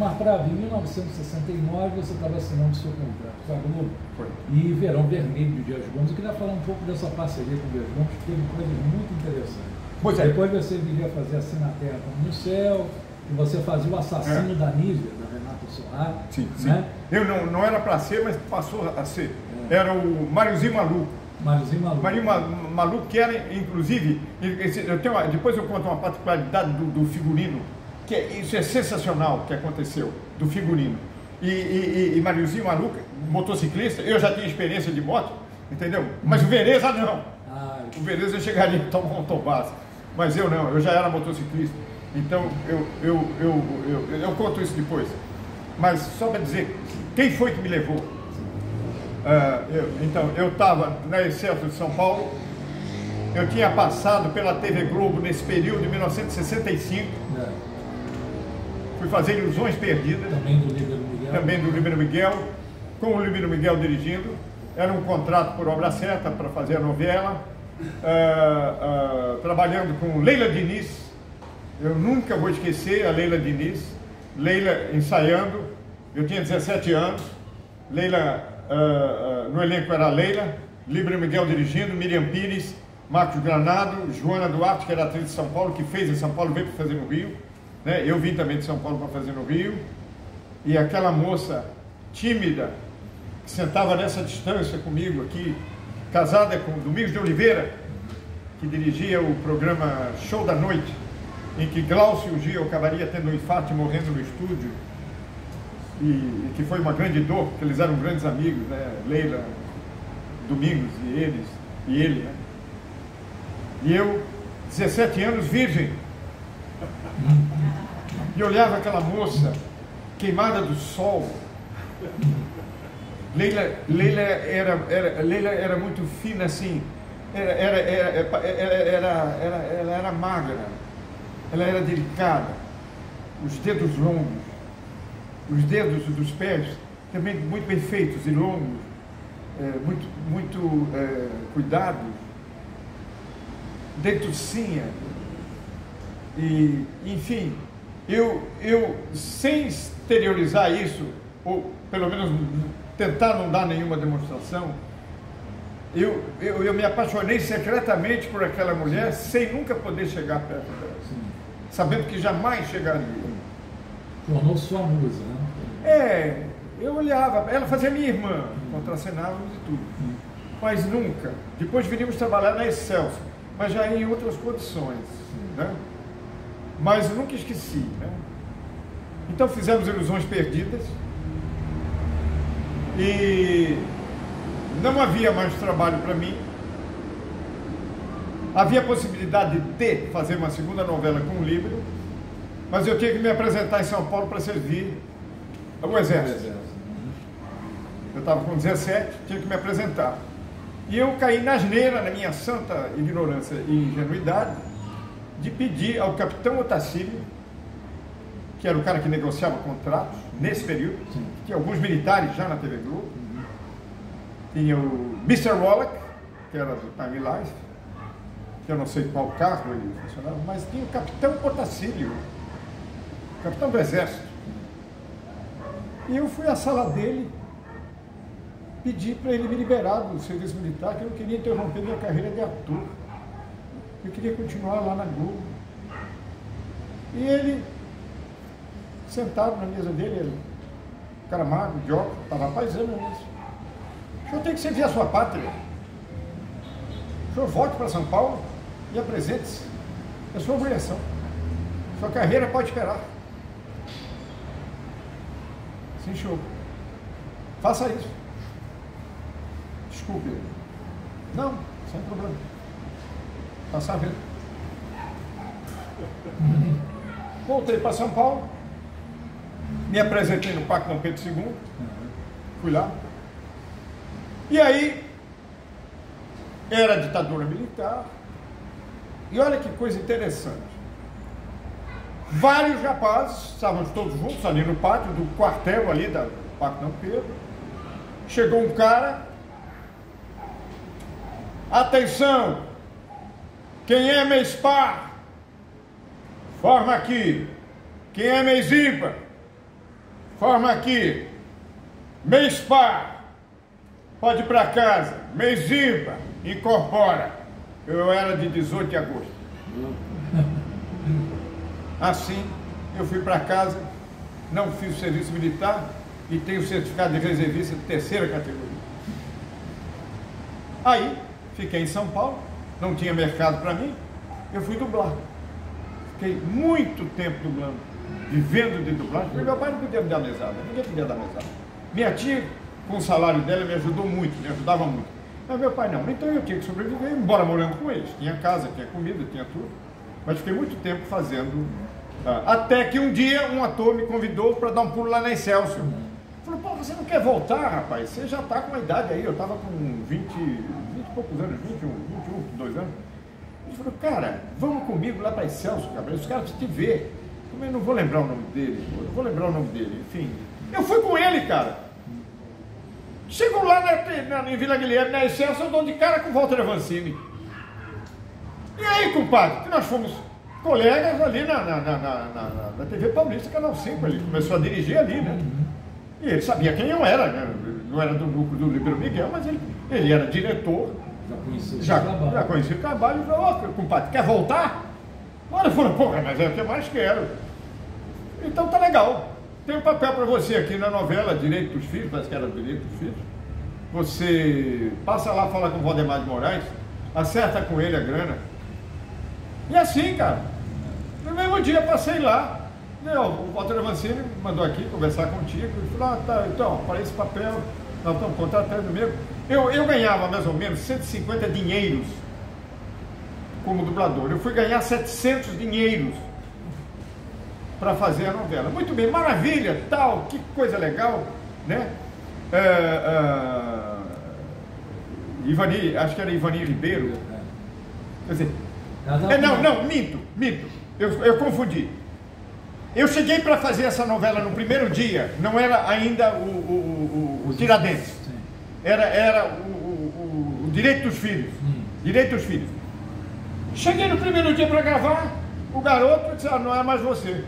Mas para vir em 1969 você estava assinando o seu contrato com a Globo. Foi. E Verão Vermelho de Dias Gomes. Eu queria falar um pouco dessa parceria com o Dias Gomes, que teve coisas muito interessantes. Pois é. Depois você viria fazer Assim na Terra como no Céu, e você fazia o Assassino da Nívea, da Renata Sorrah. Sim, sim. Né? Eu não era para ser, mas passou a ser. Era o Máriozinho Maluco. Máriozinho Maluco. Mário Maluco, que era, inclusive, depois eu conto uma particularidade do figurino, que isso é sensacional que aconteceu, do figurino. E Máriozinho Maluco, motociclista, eu já tinha experiência de moto, entendeu? Mas o Veneza não. O Veneza chegaria a tomar um tombaço. Mas eu não, eu já era motociclista. Então eu conto isso depois. Mas só para dizer, quem foi que me levou? Eu estava na Excelsior de São Paulo. Eu tinha passado pela TV Globo nesse período de 1965. Fui fazer Ilusões Perdidas. Também do Líbero Miguel. Também do Líbero Miguel, com o Líbero Miguel dirigindo. Era um contrato por obra certa para fazer a novela. Trabalhando com Leila Diniz. Eu nunca vou esquecer a Leila Diniz. Leila ensaiando. Eu tinha 17 anos. Leila, no elenco era a Leila. Líbero Miguel dirigindo, Miriam Pires, Marcos Granado, Joana Duarte, que era atriz de São Paulo, que fez em São Paulo, veio para fazer no Rio. Né? Eu vim também de São Paulo para fazer no Rio. E aquela moça tímida, que sentava nessa distância comigo aqui, casada com Domingos de Oliveira, que dirigia o programa Show da Noite, em que Glaucio Gil acabaria tendo um infarto e morrendo no estúdio, e que foi uma grande dor, porque eles eram grandes amigos, né? Leila, Domingos e ele, né? E eu, 17 anos, virgem, e olhava aquela moça queimada do sol. Leila era muito fina assim, ela era magra, ela era delicada, os dedos longos, os dedos dos pés também muito bem feitos e longos, muito cuidados, dentucinha, e enfim, eu sem exteriorizar isso, ou pelo menos tentar não dar nenhuma demonstração, eu me apaixonei secretamente por aquela mulher sem nunca poder chegar perto dela, sabendo que jamais chegaria. Tornou sua musa, né? Eu olhava, ela fazia minha irmã, contracenávamos e tudo, mas nunca. Depois viríamos trabalhar na Excelsior, mas já em outras condições, né? Mas eu nunca esqueci, né? Então fizemos Ilusões Perdidas e não havia mais trabalho para mim. Havia a possibilidade de fazer uma segunda novela com o Líbero, mas eu tinha que me apresentar em São Paulo para servir o Exército. Eu estava com 17, tinha que me apresentar. E eu caí na asneira, na minha santa ignorância e ingenuidade, de pedir ao capitão Otacílio, que era o cara que negociava contratos nesse período, tinha alguns militares já na TV Globo, tinha o Mr. Wallach, que era do Time Life, que eu não sei qual cargo ele funcionava, mas tinha o capitão Otacílio, capitão do Exército. E eu fui à sala dele, pedi para ele me liberar do serviço militar, que eu não queria interromper minha carreira de ator. Eu queria continuar lá na Globo. E ele, sentado na mesa dele, ele, um cara magro, de óculos, estava paisando nisso. O senhor tem que servir a sua pátria. O senhor volte para São Paulo e apresente-se. É sua obrigação. Sua carreira pode esperar. Sim, senhor. Faça isso. Desculpe. Não, sem problema. Passar vendo. Voltei para São Paulo, me apresentei no Parque Dom Pedro II, fui lá. E aí, era ditadura militar, e olha que coisa interessante. Vários rapazes, estávamos todos juntos ali no pátio do quartel ali do Parque Dom Pedro. Chegou um cara, atenção! Quem é Mespar? Forma aqui. Quem é Mesipa? forma aqui, mês par, pode ir para casa, mês ímpar, incorpora. Eu era de 18 de agosto. Assim, eu fui para casa, não fiz o serviço militar e tenho certificado de reservista de 3ª categoria. Aí, fiquei em São Paulo, não tinha mercado para mim, eu fui dublar. Fiquei muito tempo dublando, vivendo de dublagem, porque meu pai não podia me dar mesada, ninguém podia dar mesada. Minha tia, com o salário dela, me ajudou muito, me ajudava muito. Mas meu pai não, então eu tinha que sobreviver, embora morando com eles. Tinha casa, tinha comida, tinha tudo. Mas fiquei muito tempo fazendo. Até que um dia um ator me convidou para dar um pulo lá na Excelsior. Falou, pô, você não quer voltar, rapaz? Você já está com a idade aí. Eu estava com 20 e poucos anos, 21, 22 anos. Ele falou, cara, vamos comigo lá para Excelsior, cara. Os caras te ver. Eu não vou lembrar o nome dele, enfim. Eu fui com ele, cara. Chegou lá em Vila Guilherme, na Excelsior, eu dou de cara com o Walter Avancini. E aí, compadre, que nós fomos colegas ali na TV Paulista, Canal 5, ele começou a dirigir ali, né? E ele sabia quem eu era, né? Não era do núcleo do Ribeiro Miguel, mas ele era diretor. Já conhecia o trabalho. E falou, ó, compadre, quer voltar? Olha, ele falou, porra, mas é o que eu mais quero. Então tá legal. Tem um papel para você aqui na novela Direito dos Filhos, parece que era Direito dos Filhos. Você passa lá, fala com o Valdemar de Moraes, acerta com ele a grana. E assim, cara, no mesmo dia passei lá. O Walter Avancini mandou aqui conversar contigo. Ele falou, tá, então, para esse papel, nós estamos contratando mesmo. Eu ganhava mais ou menos 150 dinheiros como dublador. Eu fui ganhar 700 dinheiros para fazer a novela. Muito bem, maravilha, tal, que coisa legal, né? Ivani, acho que era Ivani Ribeiro. Quer dizer, minto. Eu confundi. Eu cheguei para fazer essa novela no primeiro dia, não era ainda o Tiradentes, era o Direito dos Filhos. Direito dos Filhos. Cheguei no primeiro dia para gravar, o garoto disse, não é mais você.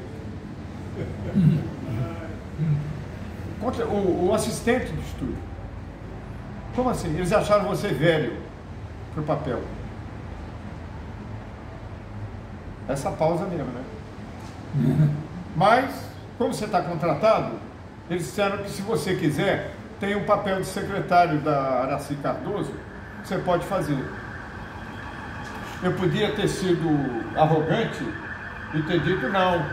O assistente do estúdio. Como assim? Eles acharam você velho para o papel. Essa pausa mesmo, né? Mas, como você está contratado, eles disseram que se você quiser, tem um papel de secretário da Araci Cardoso, você pode fazer. Eu podia ter sido arrogante e ter dito não,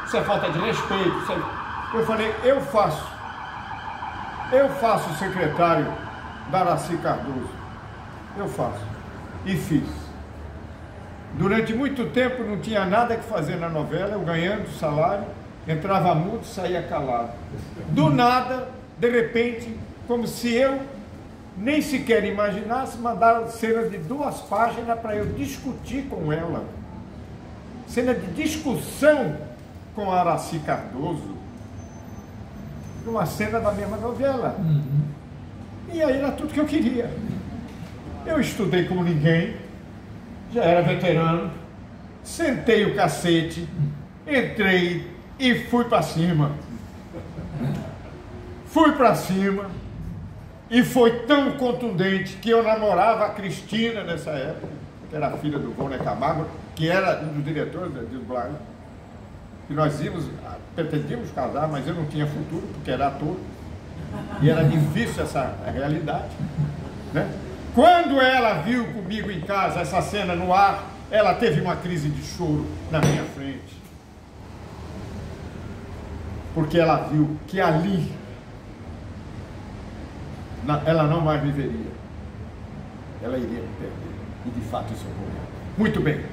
isso é falta de respeito. Eu falei, eu faço o secretário da Araci Cardoso, eu faço. E fiz. Durante muito tempo não tinha nada que fazer na novela, eu ganhando salário, entrava mudo, saía calado. Do nada, de repente, como se eu nem sequer imaginasse, mandaram cena de 2 páginas para eu discutir com ela. Cena de discussão com a Araci Cardoso. Uma cena da mesma novela. E aí era tudo que eu queria. Eu estudei como ninguém, já era veterano, sentei o cacete, entrei e fui para cima. Fui para cima e foi tão contundente que eu namorava a Cristina nessa época, que era a filha do Vônia Camargo, que era um dos diretores de dublagem. E nós pretendíamos casar, mas eu não tinha futuro, porque era ator. E era difícil essa realidade, né? Quando ela viu comigo em casa essa cena no ar, ela teve uma crise de choro na minha frente. Porque ela viu que ali ela não mais me veria. Ela iria me perder. E de fato isso ocorreu. Muito bem.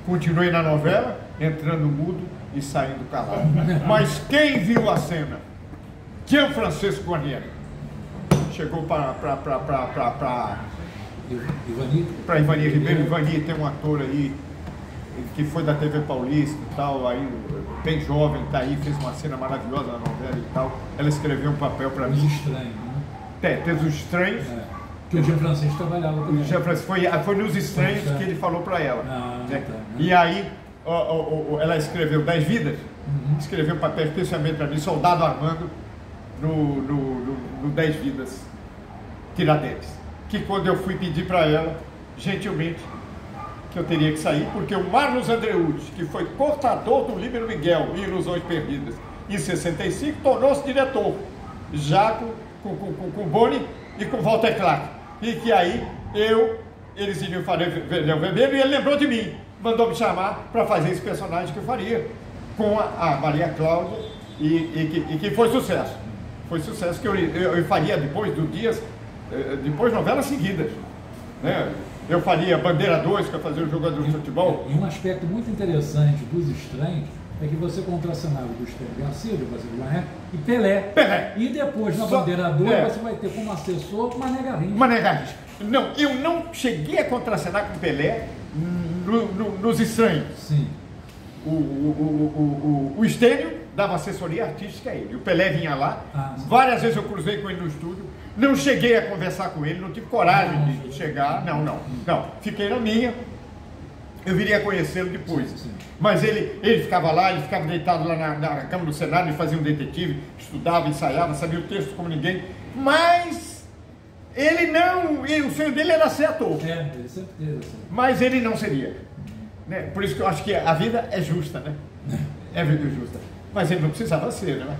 Continuei na novela, entrando mudo e saindo calado. Mas quem viu a cena? Gianfrancesco Guarnieri. Chegou para Ivani Ribeiro. Ivani tem um ator aí que foi da TV Paulista e tal, aí bem jovem, tá aí, fez uma cena maravilhosa na novela e tal. Ela escreveu um papel para mim. Estranho, né? Teve Os Estranhos. Que o Gianfrancesco trabalhava também. Foi nos Estranhos que ele falou para ela. Né? E aí ela escreveu 10 Vidas. escreveu um papel especialmente para mim, Soldado Armando, no 10 Vidas, Tiradentes. Que quando eu fui pedir para ela, gentilmente, que eu teria que sair, porque o Marlos Andreucci, que foi portador do livro Miguel e Ilusões Perdidas, em 65, tornou-se diretor, já com Boni e com Walter Clark. E que aí eles iriam fazer Verão Vermelho, e ele lembrou de mim, mandou me chamar para fazer esse personagem que eu faria, com a Maria Cláudia, e que foi sucesso. Foi sucesso que eu faria depois novelas seguidas, né? Eu faria Bandeira 2, que eu fazia o jogador de futebol. E um aspecto muito interessante dos Estranhos é que você contracenava o Gustavo Garcia, de Brasil Guarani, e Pelé. Pelé. E depois, na Bandeira 2, você vai ter como assessor Mané Garrincha. Mané Garrincha. Não, eu não cheguei a contracenar com Pelé nos Estranhos. Sim. O Estênio dava assessoria artística a ele. O Pelé vinha lá. Várias vezes eu cruzei com ele no estúdio. Não cheguei a conversar com ele, não tive coragem de chegar. Não. Fiquei na minha. Eu viria a conhecê-lo depois. Sim. Mas ele ficava lá, ele ficava deitado lá na cama do Senado, ele fazia um detetive, estudava, ensaiava, sabia o texto como ninguém. Mas o sonho dele era ser ator. Ele sempre teve assim. Mas ele não seria. Né? Por isso que eu acho que a vida é justa, né? É vida justa. Mas ele não precisava ser, né?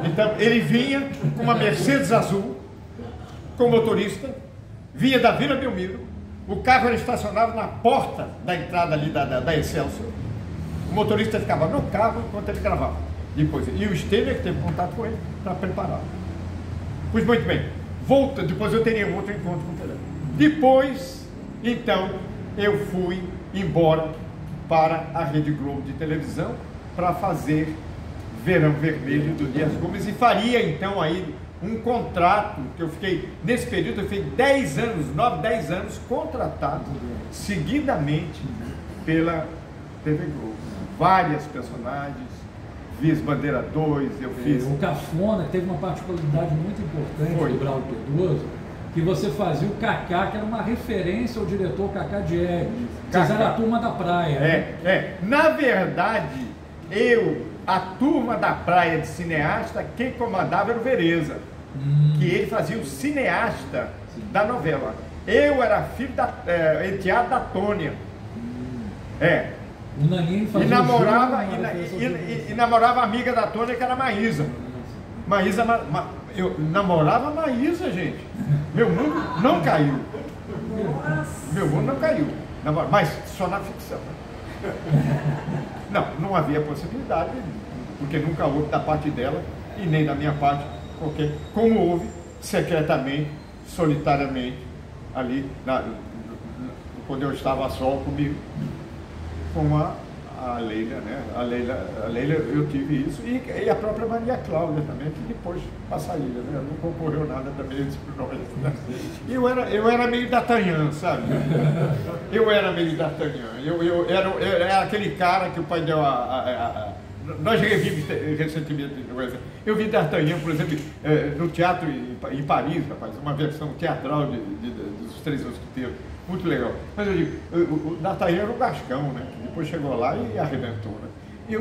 Então ele vinha com uma Mercedes azul, com motorista, vinha da Vila Belmiro, o carro era estacionado na porta da entrada ali da Excelsior, o motorista ficava no carro enquanto ele gravava. Depois, e o Estênio que teve contato com ele para preparar. Pois muito bem, depois eu teria um outro encontro com o Pelé. Depois, então, eu fui embora para a Rede Globo de televisão para fazer Verão Vermelho do Dias Gomes, e faria então aí um contrato que eu fiquei, nesse período eu fiquei 10 anos contratado seguidamente pela TV Globo. Várias personagens, fiz Bandeira 2, eu fiz... O Cafona teve uma particularidade muito importante do Braulio Pedroso, que você fazia o Cacá, que era uma referência ao diretor Cacá Diegues. Vocês eram a Turma da Praia. Na verdade, a Turma da Praia de cineasta, quem comandava era o Vereza, que ele fazia o cineasta da novela. Eu era filho enteado da Tônia. O Naninho fazia e namorava a amiga da Tônia, que era a Maísa. Eu namorava a Maísa, gente. Meu mundo não caiu. Meu mundo não caiu. Mas só na ficção. Não havia possibilidade, porque nunca houve da parte dela e nem da minha parte, como houve secretamente, solitariamente, ali, quando eu estava a sol comigo, com a Leila, né? A Leila eu tive isso, e a própria Maria Cláudia também, que depois passaria, né? Não concorreu nada também entre nós. Né? Eu era meio D'Artagnan, sabe? Eu era meio D'Artagnan. Eu era aquele cara que o pai deu nós revimos recentemente, eu vi D'Artagnan, por exemplo, no teatro em Paris, rapaz, uma versão teatral dos Três Mosqueteiros, muito legal. Mas eu digo, o D'Artagnan era um gascão, né? Que depois chegou lá e arrebentou, né?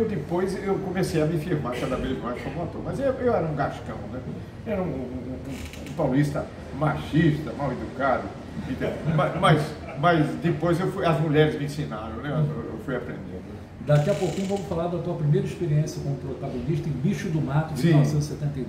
Depois eu comecei a me firmar cada vez mais como ator, mas eu era um gascão, né? Era um paulista machista, mal educado, mas depois as mulheres me ensinaram, né? Eu fui aprendendo. Daqui a pouquinho vamos falar da tua primeira experiência como protagonista em Bicho do Mato, de 1972.